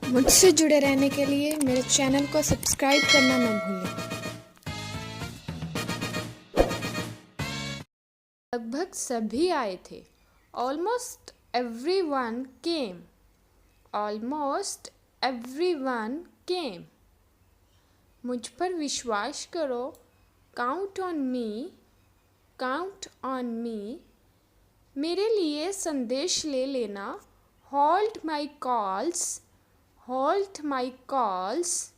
मुझसे जुड़े रहने के लिए मेरे चैनल को सब्सक्राइब करना ना भूलें। लगभग सभी आए थे। Almost everyone came. Almost everyone came. मुझ पर विश्वास करो। Count on me. Count on me. मेरे लिए संदेश ले लेना। Hold my calls. Hold my calls.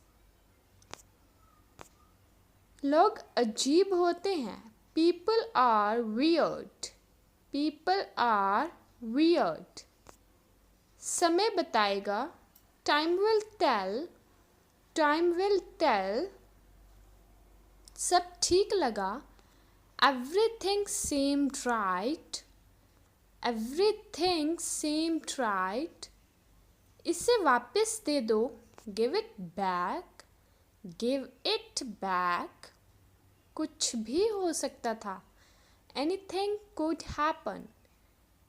लोग अजीब होते हैं। People are weird. People are weird. समय बताएगा। Time will tell. Time will tell. सब ठीक लगा। Everything seemed right. Everything seemed right. इसे वापस दे दो। Give it back. Give it back. कुछ भी हो सकता था। Anything could happen.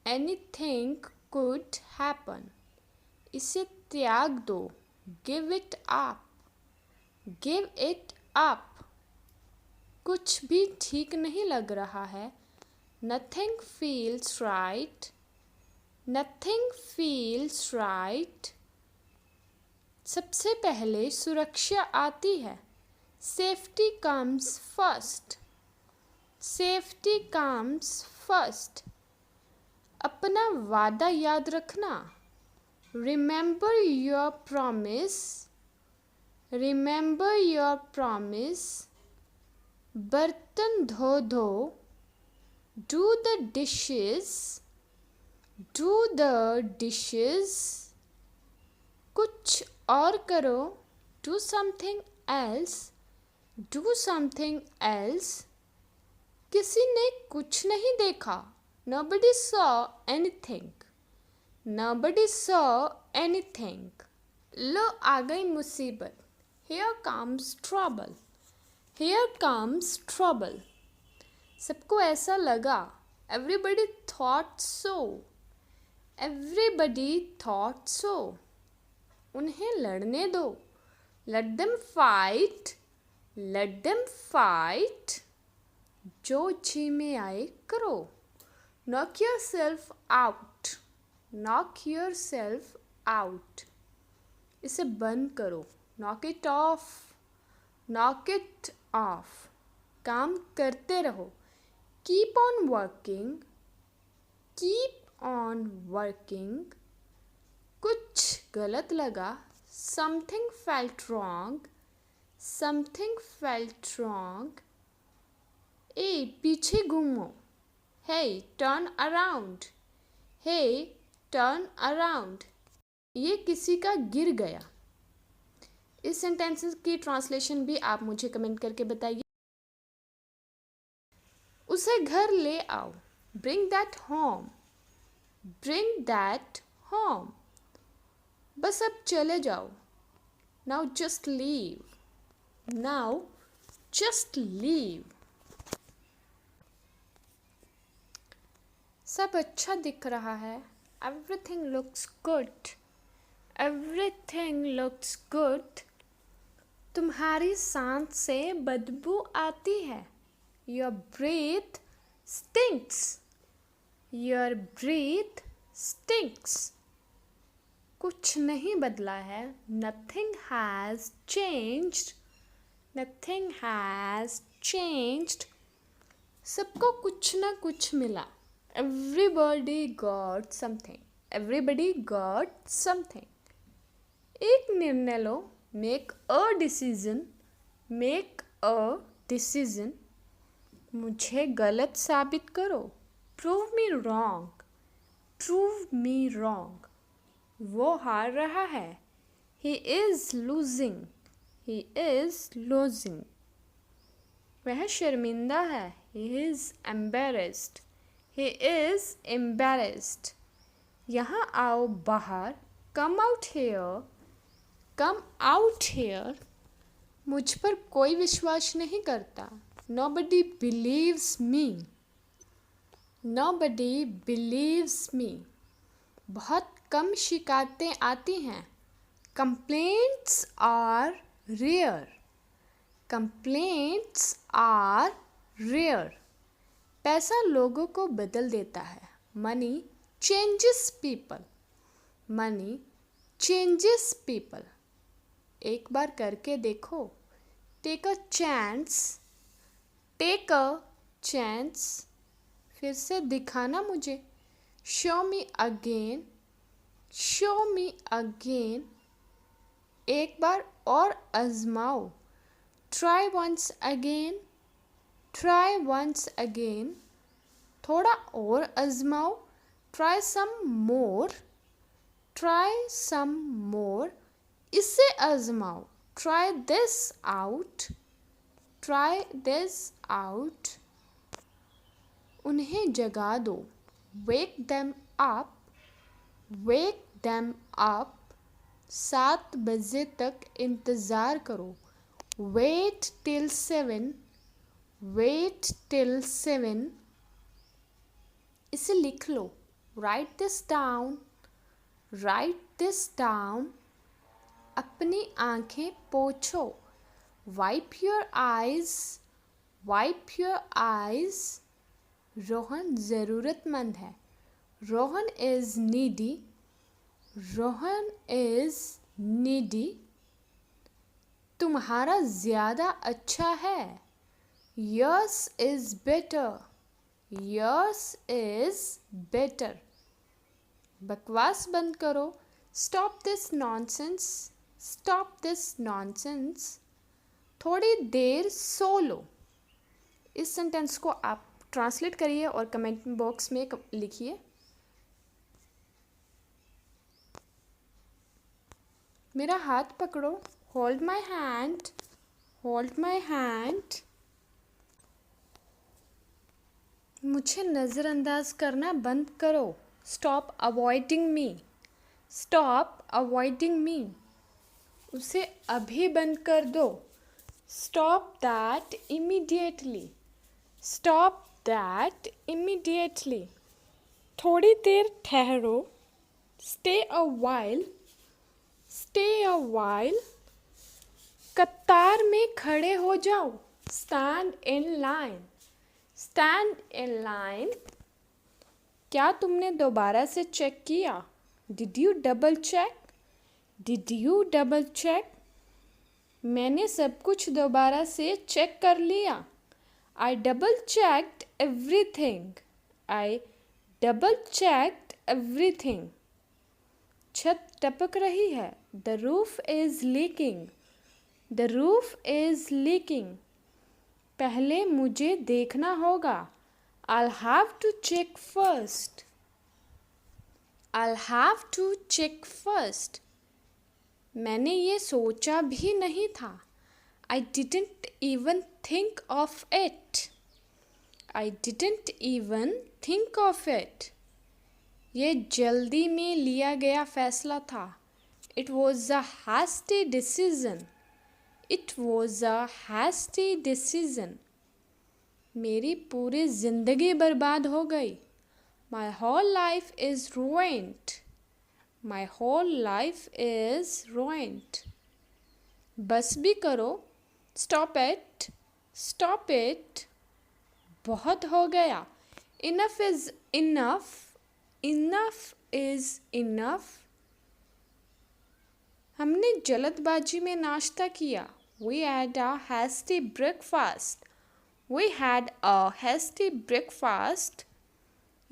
Anything could happen. इसे त्याग दो। Give it up. Give it up. कुछ भी ठीक नहीं लग रहा है। Nothing feels right. Nothing feels right. सबसे पहले सुरक्षा आती है। Safety comes first. Safety comes first. अपना वादा याद रखना। Remember your promise. Remember your promise. बर्तन धो दो। Do the dishes. Do the dishes. कुछ और करो। Do something else. Do something else. किसी ने कुछ नहीं देखा। Nobody saw anything. Nobody saw anything. लो आ गई मुसीबत। Here comes trouble. Here comes trouble. सबको ऐसा लगा। Everybody thought so. Everybody thought so. उन्हें लड़ने दो। Let them fight. Let them fight. जो जी में आए करो। Knock yourself out. Knock yourself out. इसे बंद करो। Knock it off. Knock it off. काम करते रहो। Keep on working. Keep on working. कुछ गलत लगा। Something felt wrong. Something felt wrong. ए पीछे घूमो। Hey, turn around. Hey, turn around. ये किसी का गिर गया। इस सेंटेंसेस की ट्रांसलेशन भी आप मुझे कमेंट करके बताइए। उसे घर ले आओ। Bring that home. Bring that home. बस अब चले जाओ। Now just leave. Now just leave. सब अच्छा दिख रहा है। Everything looks good. Everything looks good. तुम्हारी सांस से बदबू आती है। Your breath stinks. Your breath stinks. कुछ नहीं बदला है। Nothing has changed. Nothing has changed. सबको कुछ ना कुछ मिला। Everybody got something. Everybody got something. एक निर्णय लो। Make a decision. Make a decision. मुझे गलत साबित करो। Prove me wrong. Prove me wrong. वो हार रहा है। He is losing. He is losing. वह शर्मिंदा है। He is embarrassed. He is embarrassed. यहाँ आओ बाहर। Come out here. Come out here. मुझ पर कोई विश्वास नहीं करता। Nobody believes me. Nobody believes me. बहुत कम शिकायतें आती हैं। Complaints are rare. Complaints are rare. पैसा लोगों को बदल देता है. Money changes people. Money changes people. एक बार करके देखो. Take a chance. Take a chance. फिर से दिखाना मुझे. Show me again. Show me again. एक बार और आजमाओ. Try once again. Try once again. थोड़ा और आजमाओ. Try some more. Try some more. इसे आजमाओ. Try this out. Try this out. उन्हें जगा दो. Wake them up. Wake them up. 7 बजे तक इंतज़ार करो. Wait till 7. Wait till 7. इसे लिख लो. Write this down. Write this down. अपनी आंखें पोंछो. Wipe your eyes. Wipe your eyes. Rohan ज़रूरतमंद है. Rohan is needy. Rohan is needy. तुम्हारा ज़्यादा अच्छा है. Yours is better. Yours is better. बकवास बंद करो. Stop this nonsense. Stop this nonsense. थोड़ी देर सो लो. इस सेंटेंस को आप ट्रांसलेट करिए और कमेंट बॉक्स में लिखिए. मेरा हाथ पकड़ो. Hold my hand. Hold my hand. मुझे नज़रअंदाज करना बंद करो. Stop avoiding me. Stop avoiding me. उसे अभी बंद कर दो. Stop that immediately. Stop that immediately. थोड़ी देर ठहरो. Stay a while. Stay a while. कतार में खड़े हो जाओ. Stand in line. Stand in line. क्या तुमने दोबारा से चेक किया? Did you double check? Did you double check? मैंने सब कुछ दोबारा से चेक कर लिया. I double checked everything. I double checked everything. छत टपक रही है. The roof is leaking. The roof is leaking. पहले मुझे देखना होगा. I'll have to check first. I'll have to check first. मैंने ये सोचा भी नहीं था. I didn't even think of it. I didn't even think of it. ये जल्दी में लिया गया फैसला था. It was a hasty decision. It was a hasty decision. मेरी पूरी ज़िंदगी बर्बाद हो गई. My whole life is ruined. My whole life is ruined. बस भी करो. Stop it. Stop it. बहुत हो गया. Enough is enough. Enough is enough. हमने जल्दबाजी में नाश्ता किया. We had a hasty breakfast. We had a hasty breakfast.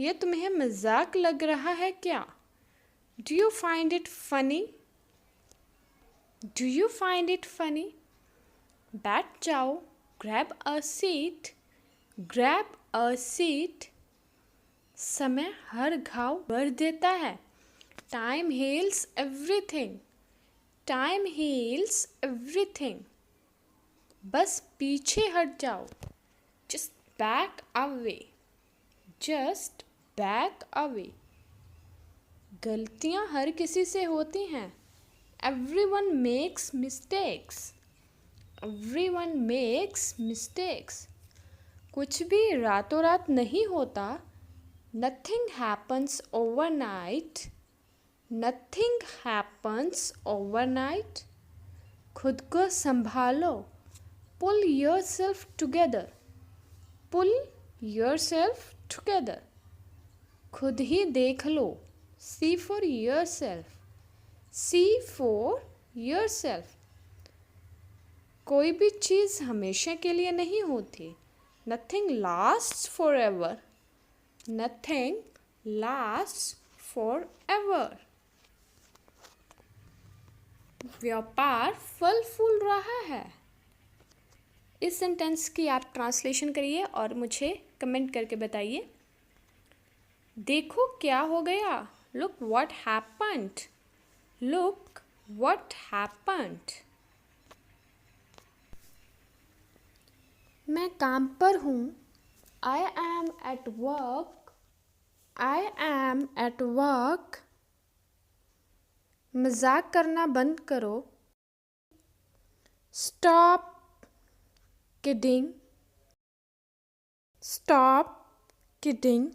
ये तुम्हें मजाक लग रहा है क्या? Do you find it funny? Do you find it funny? बैठ जाओ. Grab a seat. Grab a seat. समय हर घाव भर देता है. Time heals everything. Time heals everything. बस पीछे हट जाओ. Just back away. Just back away. गलतियाँ हर किसी से होती हैं. Everyone makes mistakes. Everyone makes mistakes. कुछ भी रातों रात नहीं होता. Nothing happens overnight. Nothing happens overnight. खुद को संभालो। Pull yourself together. Pull yourself together. खुद ही देख लो। See for yourself. See for yourself. कोई भी चीज़ हमेशा के लिए नहीं होती। Nothing lasts forever. Nothing lasts forever. व्यापार फल फूल रहा है। इस सेंटेंस की आप ट्रांसलेशन करिए और मुझे कमेंट करके बताइए। देखो क्या हो गया। Look what happened. Look what happened. मैं काम पर हूँ। I am at work. I am at work. मजाक करना बंद करो। Stop kidding. Stop kidding.